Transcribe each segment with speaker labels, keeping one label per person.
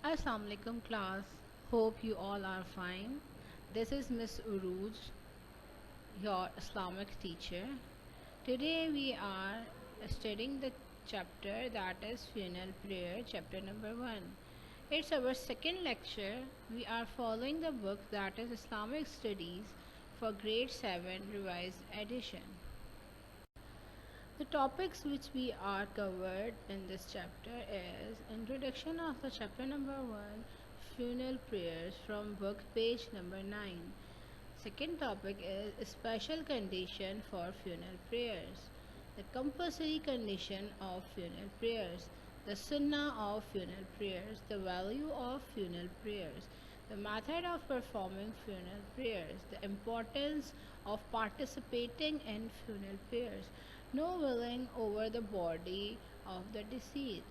Speaker 1: Assalamu alaikum class. Hope you all are fine. This is Miss Uruj, your Islamic teacher. Today we are studying the chapter that is funeral prayer, chapter number 1. It's our second lecture. We are following the book that is Islamic Studies for grade 7 revised edition. The topics which we are covered in this chapter is introduction of the chapter number 1, funeral prayers from book page number 9. Second topic is special condition for funeral prayers. The compulsory condition of funeral prayers. The sunnah of funeral prayers. The value of funeral prayers. The method of performing funeral prayers. The importance of participating in funeral prayers. No willing over the body of the deceased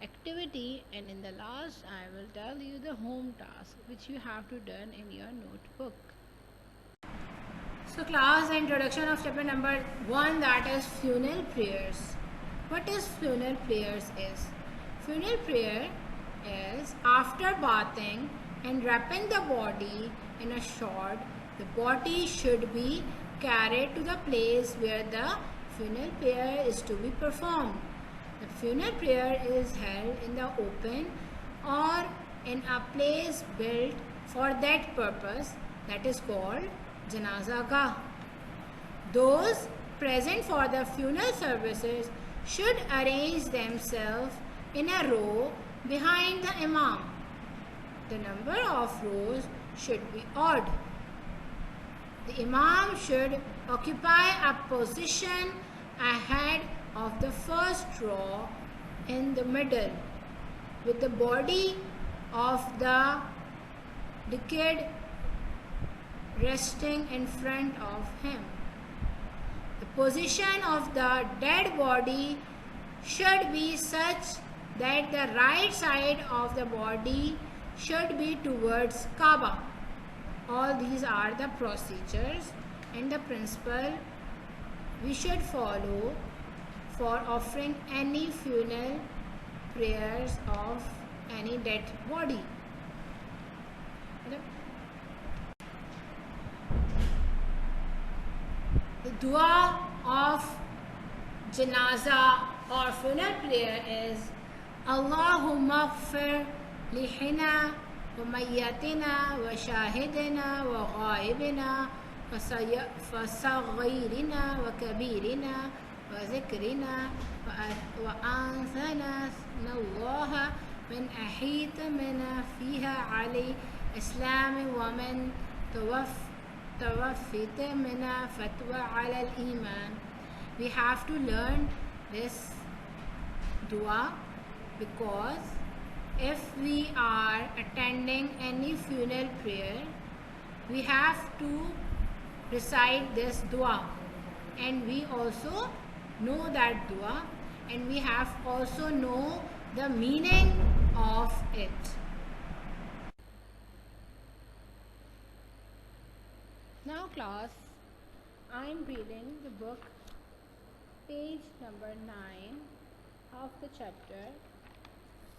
Speaker 1: activity, and in the last I will tell you the home task which you have to done in your notebook. So class, the introduction of chapter number 1, that is funeral prayers. What is funeral prayers is? Funeral prayer is after bathing and wrapping the body in a shroud, the body should be carried to the place where the funeral prayer is to be performed. The funeral prayer is held in the open or in a place built for that purpose, that is called Janaza Gah. Those present for the funeral services should arrange themselves in a row behind the Imam. The number of rows should be odd. The Imam should occupy a position ahead of the first row in the middle, with the body of the deceased resting in front of him. The position of the dead body should be such that the right side of the body should be towards Kaaba. All these are the procedures and the principle we should follow for offering any funeral prayers of any dead body. The dua of janaza or funeral prayer is Allahumma ghfir lihina wa mayyatina wa shahidina wa ghaibina فصغيرنا وكبيرنا وذكرنا وأنثنا الله من أحيط منا فيها علي إسلام ومن توفيت منا فتوى على الإيمان. We have to learn this dua because if we are attending any funeral prayer, we have to recite this dua, and we also know that dua, and we have also know the meaning of it. Now class, I am reading the book page number 9 of the chapter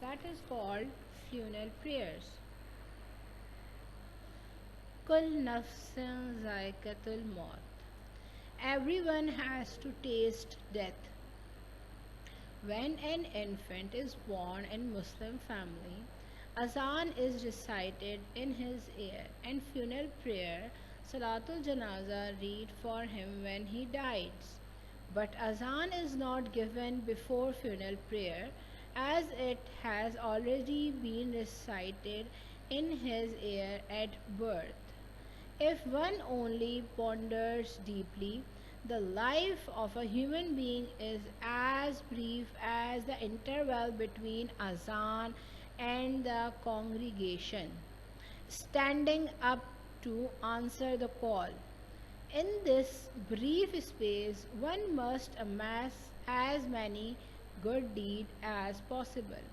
Speaker 1: that is called funeral prayers. Kul nafsin zaikatul maut. Everyone has to taste death. When an infant is born in Muslim family, azan is recited in his ear and funeral prayer, Salatul Janaza, read for him when he dies. But azan is not given before funeral prayer, as it has already been recited in his ear at birth. If one only ponders deeply, the life of a human being is as brief as the interval between azan and the congregation standing up to answer the call. In this brief space, one must amass as many good deeds as possible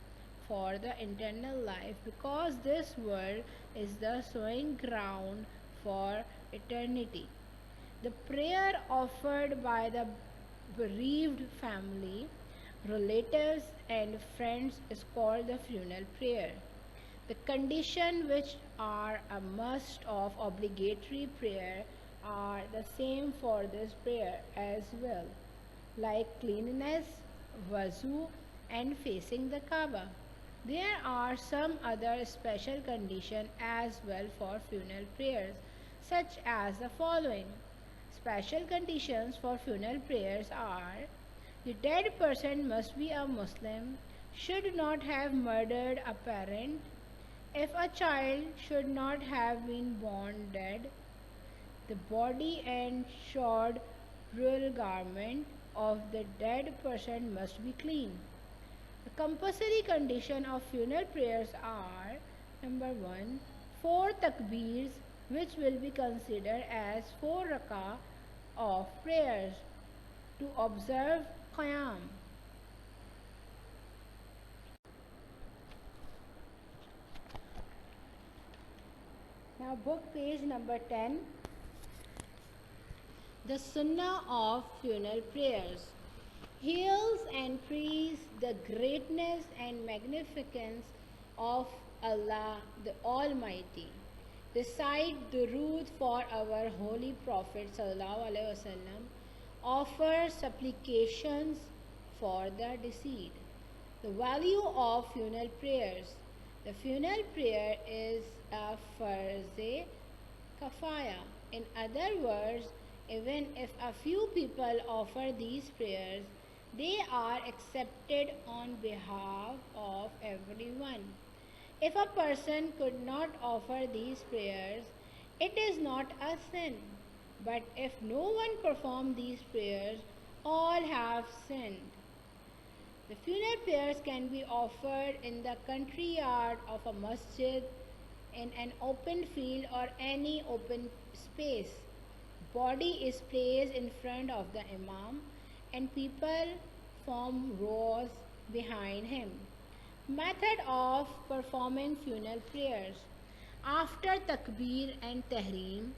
Speaker 1: for the eternal life, because this world is the sowing ground for eternity. The prayer offered by the bereaved family, relatives, and friends is called the funeral prayer. The conditions which are a must of obligatory prayer are the same for this prayer as well, like cleanliness, wuzu, and facing the Kaaba. There are some other special conditions as well for funeral prayers, such as the following. Special conditions for funeral prayers are: the dead person must be a Muslim, should not have murdered a parent, if a child should not have been born dead, the body and shod burial garment of the dead person must be clean. The compulsory condition of funeral prayers are: number 1, 4 takbirs, which will be considered as 4 rakah of prayers to observe qiyam. Now book page number 10. The Sunnah of Funeral Prayers hails and praise the greatness and magnificence of Allah the Almighty. Recite durood for our Holy Prophet ﷺ. Offer supplications for the deceased. The value of funeral prayers. The funeral prayer is a farz kafaya. In other words, even if a few people offer these prayers, they are accepted on behalf of everyone. If a person could not offer these prayers, it is not a sin. But if no one performed these prayers, all have sinned. The funeral prayers can be offered in the country yard of a masjid, in an open field or any open space. Body is placed in front of the imam and people form rows behind him. Method of performing funeral prayers. After takbir and tahreem,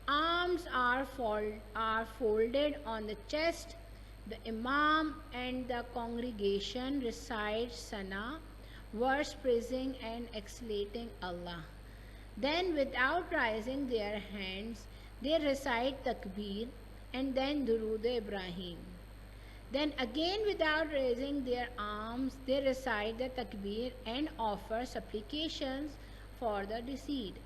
Speaker 1: arms are folded on the chest. The imam and the congregation recite sana, verse praising and exalting Allah. Then, without raising their hands, they recite takbir and then durood Ibrahim. Then again, without raising their arms, they recite the takbir and offer supplications for the deceased.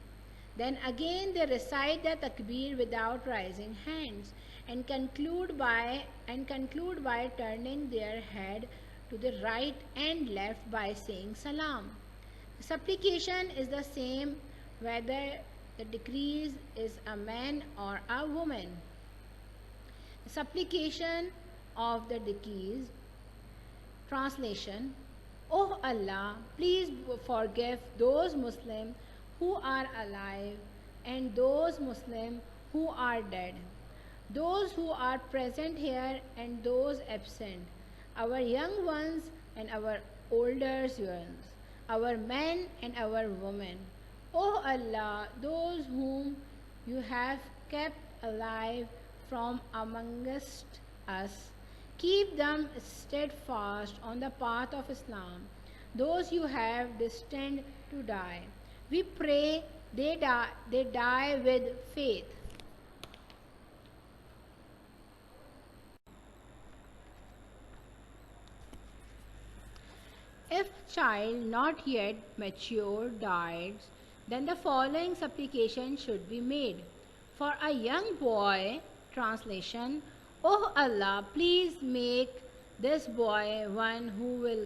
Speaker 1: Then again they recite the takbir without raising hands and conclude by turning their head to the right and left by saying salam. The supplication is the same whether the deceased is a man or a woman. The supplication of the deceased. Translation: O Allah, please forgive those Muslims who are alive and those Muslims who are dead, those who are present here and those absent, our young ones and our older ones, our men and our women. O Allah, those whom you have kept alive from amongst us, keep them steadfast on the path of Islam. Those you have destined to die, we pray they die with faith. If child not yet mature dies, then the following supplication should be made. For a young boy, translation: O Allah, please make this boy one who will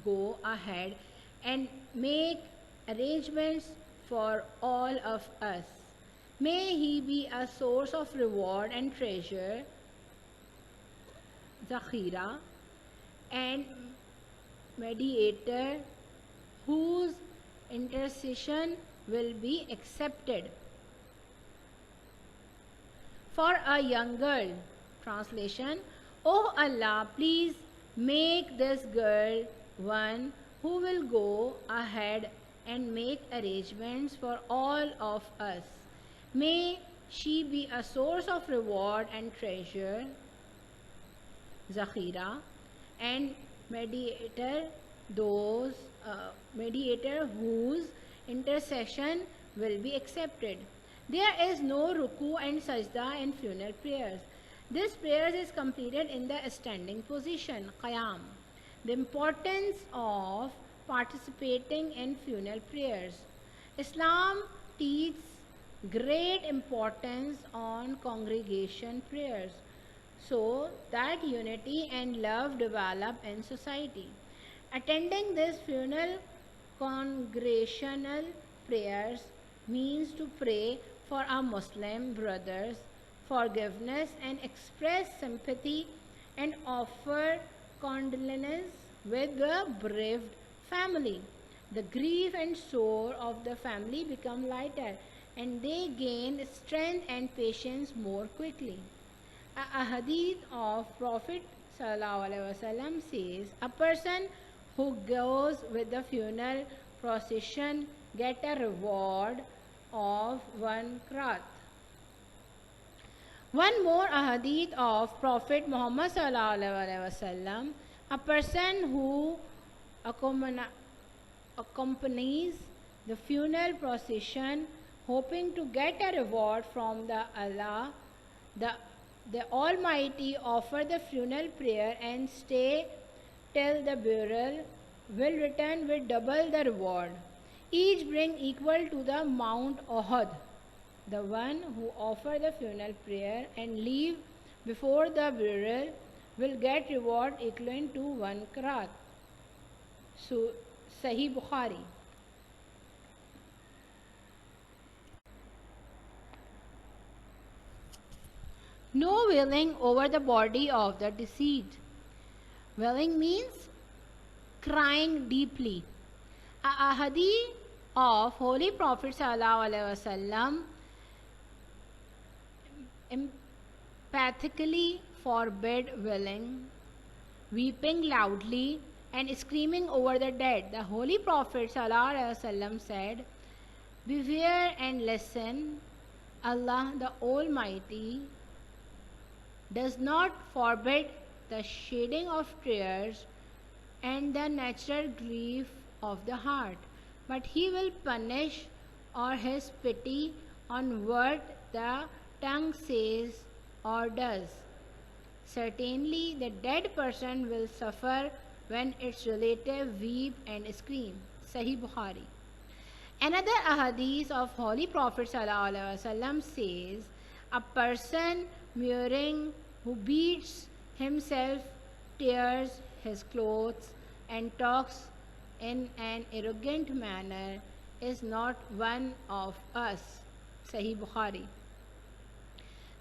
Speaker 1: go ahead and make arrangements for all of us. May he be a source of reward and treasure, zakhira, and mediator whose intercession will be accepted. For a young girl, translation: O Allah, please make this girl one who will go ahead and make arrangements for all of us. May she be a source of reward and treasure, zakhira, and mediator those mediator whose intercession will be accepted. There is no ruku and sajda in funeral prayers. This prayer is completed in the standing position, qiyam. The importance of participating in funeral prayers. Islam teaches great importance on congregation prayers so that unity and love develop in society. Attending this funeral congregational prayers means to pray for our Muslim brothers forgiveness and express sympathy and offer condolence with the bereaved family. The grief and sorrow of the family become lighter and they gain strength and patience more quickly. A hadith of Prophet ﷺ says, a person who goes with the funeral procession get a reward of 1 qiraat. One more hadith of Prophet Muhammad ﷺ, a person who accompanies the funeral procession hoping to get a reward from the Allah, the Almighty offer the funeral prayer and stay till the burial will return with double the reward. Each bring equal to the Mount Uhud. The one who offer the funeral prayer and leave before the burial will get reward equivalent to 1 qiraat. So, Sahih Bukhari. No wailing over the body of the deceased. Wailing means crying deeply. A hadith of Holy Prophet ﷺ emphatically forbid wailing, weeping loudly, and screaming over the dead. The Holy Prophet ﷺ said, beware and listen. Allah the Almighty does not forbid the shedding of tears and the natural grief of the heart, but He will punish or His pity on what the tongue says or does. Certainly, the dead person will suffer when its relative weep and scream. Sahih Bukhari. Another ahadith of Holy Prophet ﷺ says, a person mourning who beats himself, tears his clothes, and talks in an arrogant manner is not one of us. Sahih Bukhari.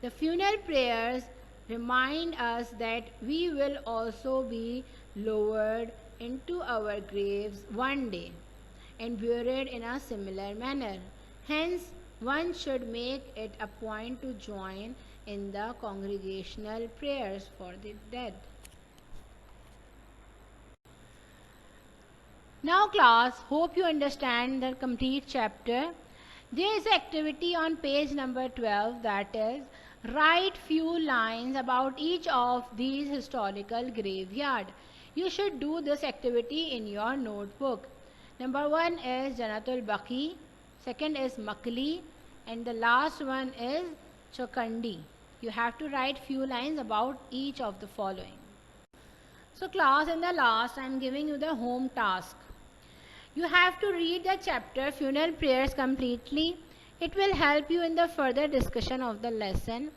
Speaker 1: The funeral prayers remind us that we will also be lowered into our graves one day and buried in a similar manner. Hence, one should make it a point to join in the congregational prayers for the dead. Now class, hope you understand the complete chapter. There is an activity on page number 12, that is, write few lines about each of these historical graveyard. You should do this activity in your notebook. Number 1 is Janatul Baqi, second is Makli, and the last one is Chokandi. You have to write few lines about each of the following. So class, in the last I am giving you the home task. You have to read the chapter Funeral Prayers completely. It will help you in the further discussion of the lesson.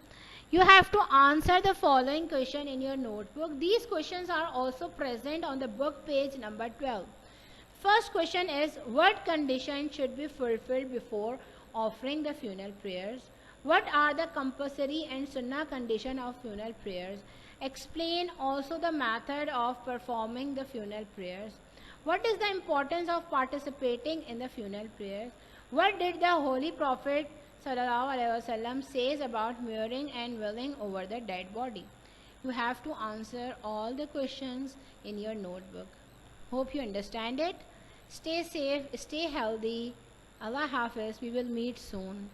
Speaker 1: You have to answer the following question in your notebook. These questions are also present on the book page number 12. First question is, what condition should be fulfilled before offering the funeral prayers? What are the compulsory and sunnah condition of funeral prayers? Explain also the method of performing the funeral prayers. What is the importance of participating in the funeral prayers? What did the Holy Prophet ﷺ says about mourning and wailing over the dead body? You have to answer all the questions in your notebook. Hope you understand it. Stay safe, stay healthy. Allah Hafiz. We will meet soon.